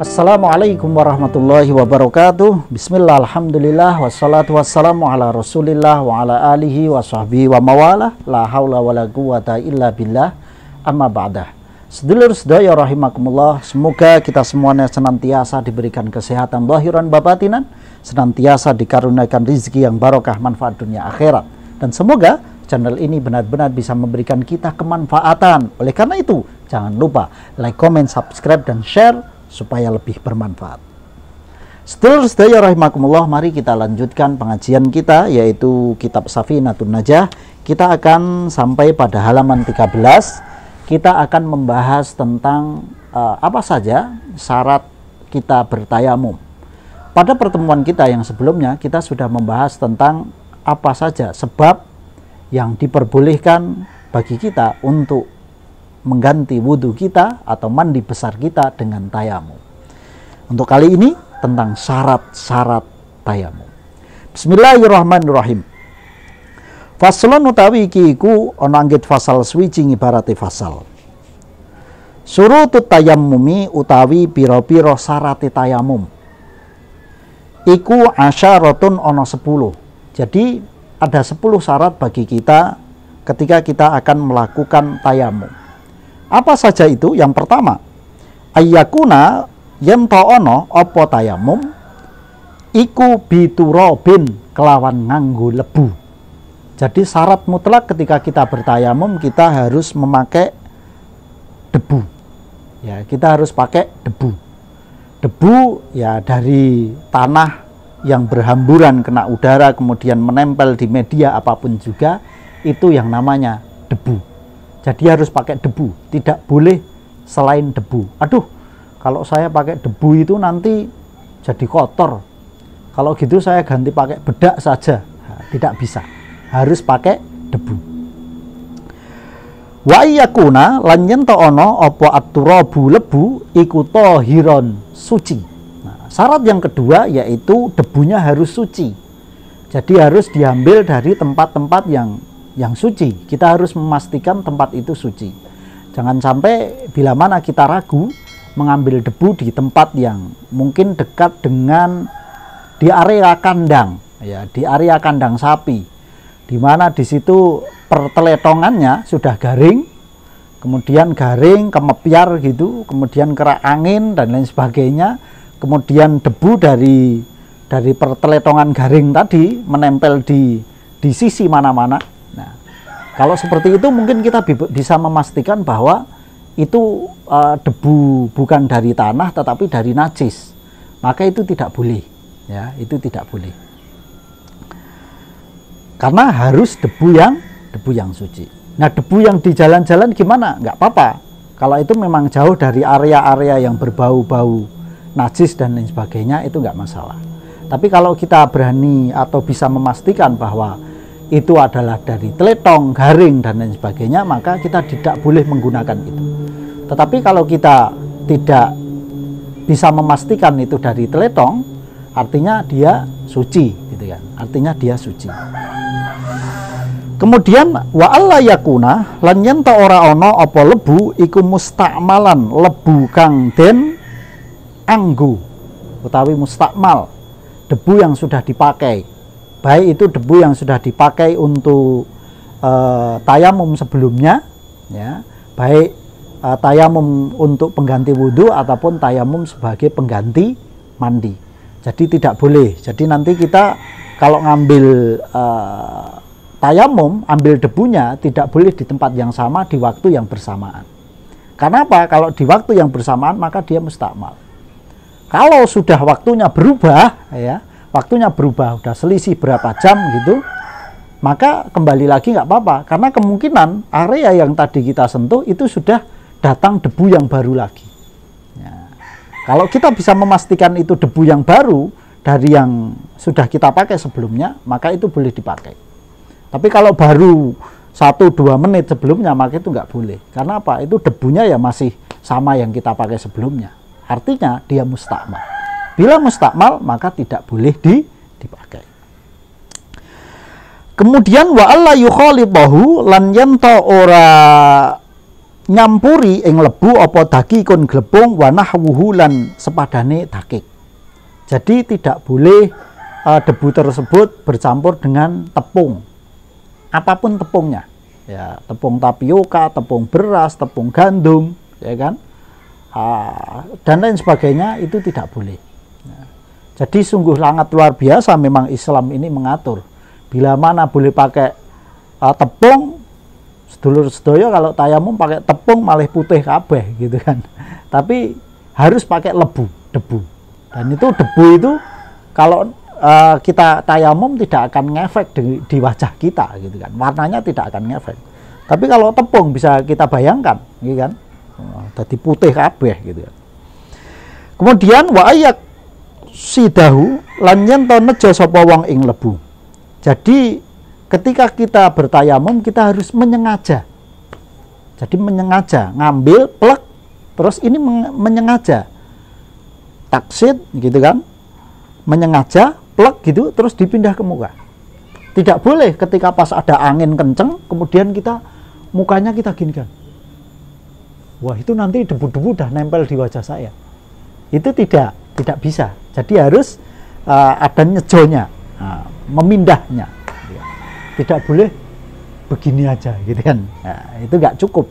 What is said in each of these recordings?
Assalamualaikum warahmatullahi wabarakatuh. Bismillah, alhamdulillah, wassalatu wassalamu ala rasulillah wa ala alihi wa sahbihi wa mawalah. La hawla wa la quwata illa billah, amma ba'dah. Sedulur sedaya rahimakumullah, semoga kita semuanya senantiasa diberikan kesehatan zahiran babatinan, senantiasa dikaruniakan rizki yang barokah, manfaat dunia akhirat, dan semoga channel ini benar-benar bisa memberikan kita kemanfaatan. Oleh karena itu, jangan lupa like, comment, subscribe, dan share supaya lebih bermanfaat. Sedulur sedaya rahimakumullah, mari kita lanjutkan pengajian kita, yaitu kitab Safinatun Najah. Kita akan sampai pada halaman 13. Kita akan membahas tentang apa saja syarat kita bertayamum. Pada pertemuan kita yang sebelumnya, kita sudah membahas tentang apa saja sebab yang diperbolehkan bagi kita untuk mengganti wudhu kita atau mandi besar kita dengan tayamum. Untuk kali ini tentang syarat-syarat tayamum. Bismillahirrahmanirrahim. Faslun utawi iki iku ana anggit fasal swiji ibarate fasal. Surutut tayammumi utawi pira-pira syarate tayamum. Iku asyaratun ana 10. Jadi ada 10 syarat bagi kita ketika kita akan melakukan tayamum. Apa saja itu? Yang pertama, ayyakuna yen ta ana apa tayamum iku biturabin kelawan nganggo lebu. Jadi syarat mutlak ketika kita bertayamum, kita harus memakai debu. Ya, kita harus pakai debu. Debu ya dari tanah yang berhamburan kena udara kemudian menempel di media apapun juga, itu yang namanya debu. Jadi harus pakai debu, tidak boleh selain debu. Aduh, kalau saya pakai debu itu nanti jadi kotor. Kalau gitu saya ganti pakai bedak saja. Nah, tidak bisa, harus pakai debu. Wa iyakuna lan yen ta ana apa at-turabu lebu iku tahiron suci. Nah, syarat yang kedua yaitu debunya harus suci. Jadi harus diambil dari tempat-tempat yang suci. Kita harus memastikan tempat itu suci. Jangan sampai bila mana kita ragu mengambil debu di tempat yang mungkin dekat dengan di area kandang, ya, di area kandang sapi, di mana di situ perteletongannya sudah garing, kemudian garing, kemepiar gitu, kemudian kena angin dan lain sebagainya, kemudian debu dari perteletongan garing tadi menempel di sisi mana-mana. Nah, kalau seperti itu mungkin kita bisa memastikan bahwa itu debu bukan dari tanah tetapi dari najis. Maka itu tidak boleh, ya, itu tidak boleh. Karena harus debu yang suci. Nah, debu yang di jalan-jalan gimana? Nggak apa-apa. Kalau itu memang jauh dari area-area yang berbau-bau najis dan lain sebagainya, itu nggak masalah. Tapi kalau kita berani atau bisa memastikan bahwa itu adalah dari teletong, garing, dan lain sebagainya, maka kita tidak boleh menggunakan itu. Tetapi kalau kita tidak bisa memastikan itu dari teletong, artinya dia suci, gitu kan? Artinya dia suci. Kemudian wa alla yakuna lan yen ta ora ana apa lebu iku mustakmalan, lebu kang den anggo utawi mustakmal, debu yang sudah dipakai. Baik itu debu yang sudah dipakai untuk tayamum sebelumnya, ya, baik tayamum untuk pengganti wudhu ataupun tayamum sebagai pengganti mandi. Jadi tidak boleh. Jadi nanti kita kalau ngambil tayamum, ambil debunya tidak boleh di tempat yang sama di waktu yang bersamaan. Karena apa? Kalau di waktu yang bersamaan maka dia mustakmal. Kalau sudah waktunya berubah, ya, waktunya berubah, udah selisih berapa jam gitu, maka kembali lagi nggak apa-apa, karena kemungkinan area yang tadi kita sentuh itu sudah datang debu yang baru lagi. Ya. Kalau kita bisa memastikan itu debu yang baru dari yang sudah kita pakai sebelumnya, maka itu boleh dipakai. Tapi kalau baru 1-2 menit sebelumnya, maka itu nggak boleh. Karena apa? Itu debunya ya masih sama yang kita pakai sebelumnya. Artinya dia mustakmal. Bila mustakmal maka tidak boleh dipakai. Kemudian wa alla yukhalidahu lan yen ta ora nyampuri ing lebu apa dakikun glepung wa nahwuhu lan sepadane dakik. Jadi tidak boleh debu tersebut bercampur dengan tepung, apapun tepungnya, ya, tepung tapioka, tepung beras, tepung gandum, ya kan, dan lain sebagainya, itu tidak boleh. Jadi sungguh sangat luar biasa memang Islam ini mengatur bila mana boleh pakai tepung. Sedulur sedoyo kalau tayamum pakai tepung malah putih kabeh gitu kan, tapi harus pakai debu, dan itu debu itu kalau kita tayamum tidak akan ngefek di wajah kita gitu kan, warnanya tidak akan ngefek. Tapi kalau tepung bisa kita bayangkan gitu kan, jadi putih kabeh gitu kan. Kemudian wa ayak sidahu lan yen to nejo sapa wong ing lebu. Jadi ketika kita bertayamum kita harus menyengaja. Jadi menyengaja ngambil plek, terus ini menyengaja taksid gitu kan, menyengaja plek gitu terus dipindah ke muka. Tidak boleh ketika pas ada angin kenceng kemudian kita mukanya kita ginikan. Wah, itu nanti debu-debu udah nempel di wajah saya. Itu tidak bisa. Jadi harus ada nyejonya, memindahnya. Tidak boleh begini aja gitu kan. Nah, itu nggak cukup.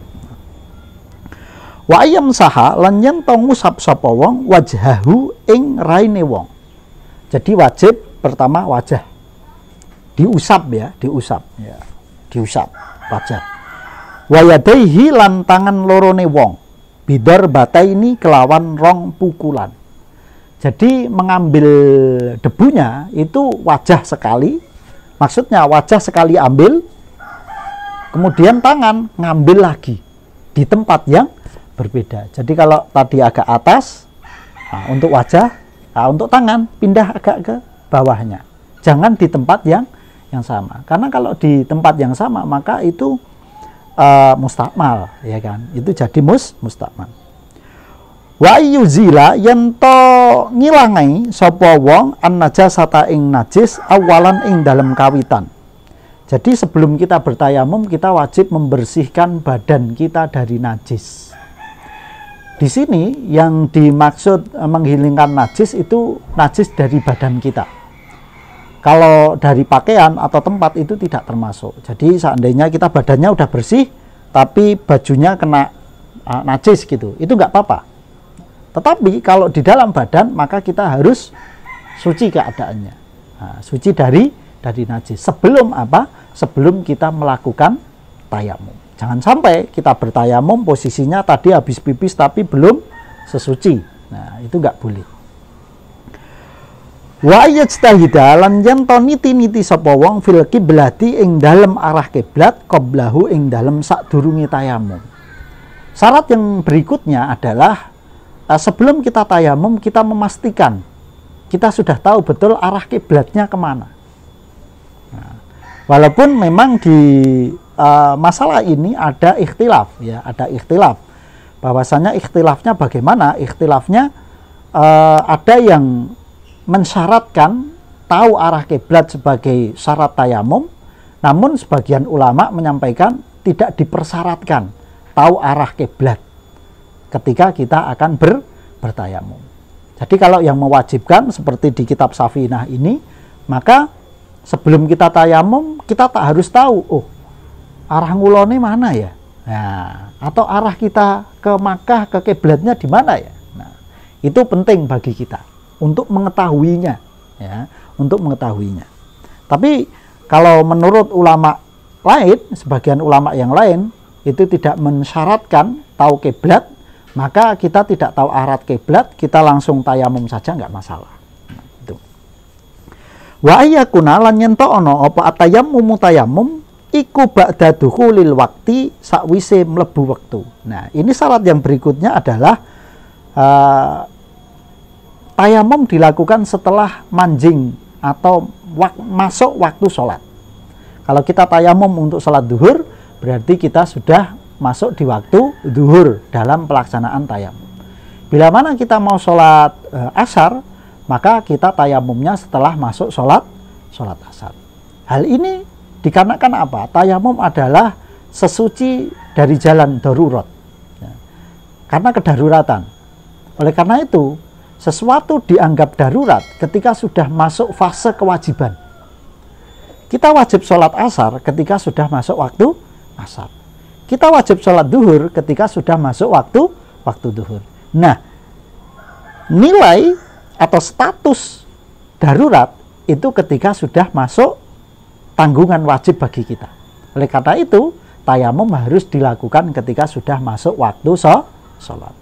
Wa ayam saha lan yen to ngusap sapa wong wajhahu ing raine wong. Jadi wajib pertama wajah diusap ya, diusap wajah. Wa yadaihi lan tangan lorone wong bidar bataini kelawan rong pukulan. Jadi mengambil debunya itu wajah sekali, maksudnya wajah sekali ambil, kemudian tangan ngambil lagi di tempat yang berbeda. Jadi kalau tadi agak atas, untuk wajah, untuk tangan pindah agak ke bawahnya, jangan di tempat yang sama, karena kalau di tempat yang sama maka itu mustakmal, ya kan, itu jadi mustakmal. Wa yuzila yento ngilangai sapa wong an najasata ing najis awalan ing dalam kawitan. Jadi sebelum kita bertayamum kita wajib membersihkan badan kita dari najis. Di sini yang dimaksud menghilangkan najis itu najis dari badan kita. Kalau dari pakaian atau tempat itu tidak termasuk. Jadi seandainya kita badannya udah bersih tapi bajunya kena najis gitu, itu nggak apa-apa. Tetapi kalau di dalam badan maka kita harus suci keadaannya, suci dari najis sebelum apa? Sebelum kita melakukan tayamum. Jangan sampai kita bertayamum posisinya tadi habis pipis tapi belum sesuci. Nah, itu nggak boleh. Wa yajtahida lan yen to niti-niti sapa wong fil qiblati ing dalem arah kiblat qablahu ing dalem sadurunge tayamum. Syarat yang berikutnya adalah sebelum kita tayamum kita memastikan kita sudah tahu betul arah kiblatnya kemana. Nah, walaupun memang di masalah ini ada ikhtilaf, ya, ada ikhtilaf. Bahwasanya ikhtilafnya bagaimana? Ikhtilafnya ada yang mensyaratkan tahu arah kiblat sebagai syarat tayamum, namun sebagian ulama menyampaikan tidak dipersyaratkan tahu arah kiblat ketika kita akan bertayamum. Jadi kalau yang mewajibkan seperti di kitab Safinah ini, maka sebelum kita tayamum kita tak harus tahu, oh arah ngulone mana ya, nah, atau arah kita ke Makkah ke kiblatnya di mana ya. Nah, itu penting bagi kita untuk mengetahuinya, ya, untuk mengetahuinya. Tapi kalau menurut ulama lain, sebagian ulama yang lain itu tidak mensyaratkan tahu kiblat, maka kita tidak tahu arah kiblat, kita langsung tayamum saja nggak masalah. Nah, itu. Wa ayyakuna lan yen to ana apa atayamum tayamum iku ba'da dukhulil waqti sakwise mlebu wektu. Nah, ini syarat yang berikutnya adalah tayamum dilakukan setelah manjing atau masuk waktu sholat. Kalau kita tayamum untuk sholat duhur, berarti kita sudah masuk di waktu duhur dalam pelaksanaan tayamum. Bila mana kita mau sholat asar, maka kita tayamumnya setelah masuk sholat asar. Hal ini dikarenakan apa? Tayamum adalah sesuci dari jalan darurat. karena kedaruratan. Oleh karena itu, sesuatu dianggap darurat ketika sudah masuk fase kewajiban. Kita wajib sholat asar ketika sudah masuk waktu asar. Kita wajib sholat duhur ketika sudah masuk waktu duhur. Nah, nilai atau status darurat itu ketika sudah masuk tanggungan wajib bagi kita. Oleh karena itu, tayamum harus dilakukan ketika sudah masuk waktu sholat.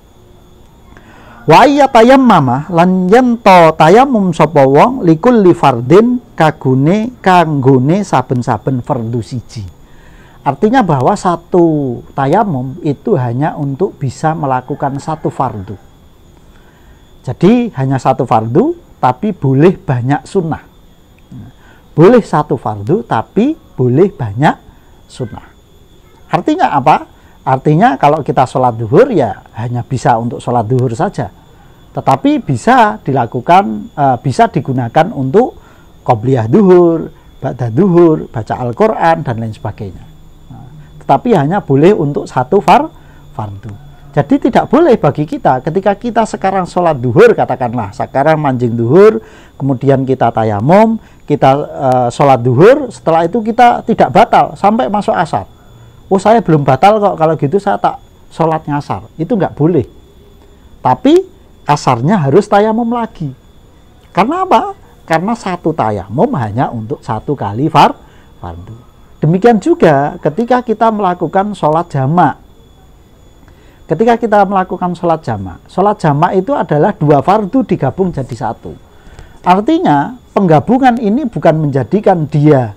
Wa iya tayammama lan yento tayamum sapa wong likulli fardin kanggone saben-saben fardu siji. Artinya bahwa satu tayamum itu hanya untuk bisa melakukan satu fardu. Jadi hanya satu fardu tapi boleh banyak sunnah. Boleh satu fardu tapi boleh banyak sunnah. Artinya apa? Artinya kalau kita sholat duhur ya hanya bisa untuk sholat duhur saja. Tetapi bisa dilakukan, bisa digunakan untuk qobliyah duhur, ba'da duhur, baca Al-Quran, dan lain sebagainya. Tetapi hanya boleh untuk satu fardu. Jadi tidak boleh bagi kita ketika kita sekarang sholat duhur, katakanlah sekarang manjing duhur, kemudian kita tayamum, kita sholat duhur, setelah itu kita tidak batal sampai masuk asar. Oh, saya belum batal kok, kalau gitu saya tak sholatnya asar. Itu nggak boleh. Tapi asarnya harus tayamum lagi. Karena apa? Karena satu tayamum hanya untuk satu kali fardu. Demikian juga ketika kita melakukan sholat jamak. Ketika kita melakukan sholat jamak itu adalah dua fardu digabung jadi satu. Artinya penggabungan ini bukan menjadikan dia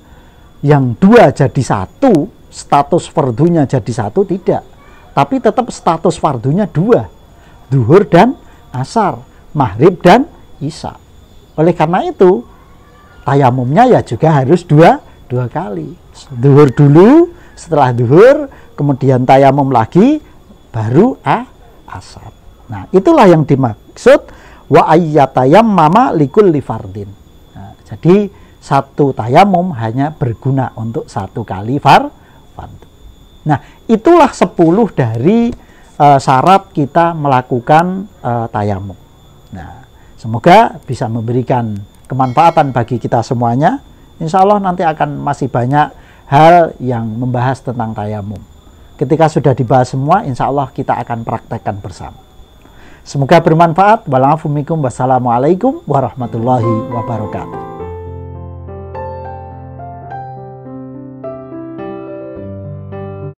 yang dua jadi satu, status fardunya jadi satu, tidak. Tapi tetap status fardunya dua, duhur dan asar, maghrib dan isya. Oleh karena itu tayamumnya ya juga harus dua kali. Duhur dulu, setelah duhur kemudian tayamum lagi, baru asar. Nah, itulah yang dimaksud wa ayyatayammama likulli fardin. Nah, jadi satu tayamum hanya berguna untuk satu kali fardu. Nah, itulah 10 dari syarat kita melakukan tayamum. Nah, semoga bisa memberikan kemanfaatan bagi kita semuanya. Insya Allah nanti akan masih banyak hal yang membahas tentang tayamum. Ketika sudah dibahas semua, insya Allah kita akan praktekkan bersama. Semoga bermanfaat. Wassalamualaikum warahmatullahi wabarakatuh.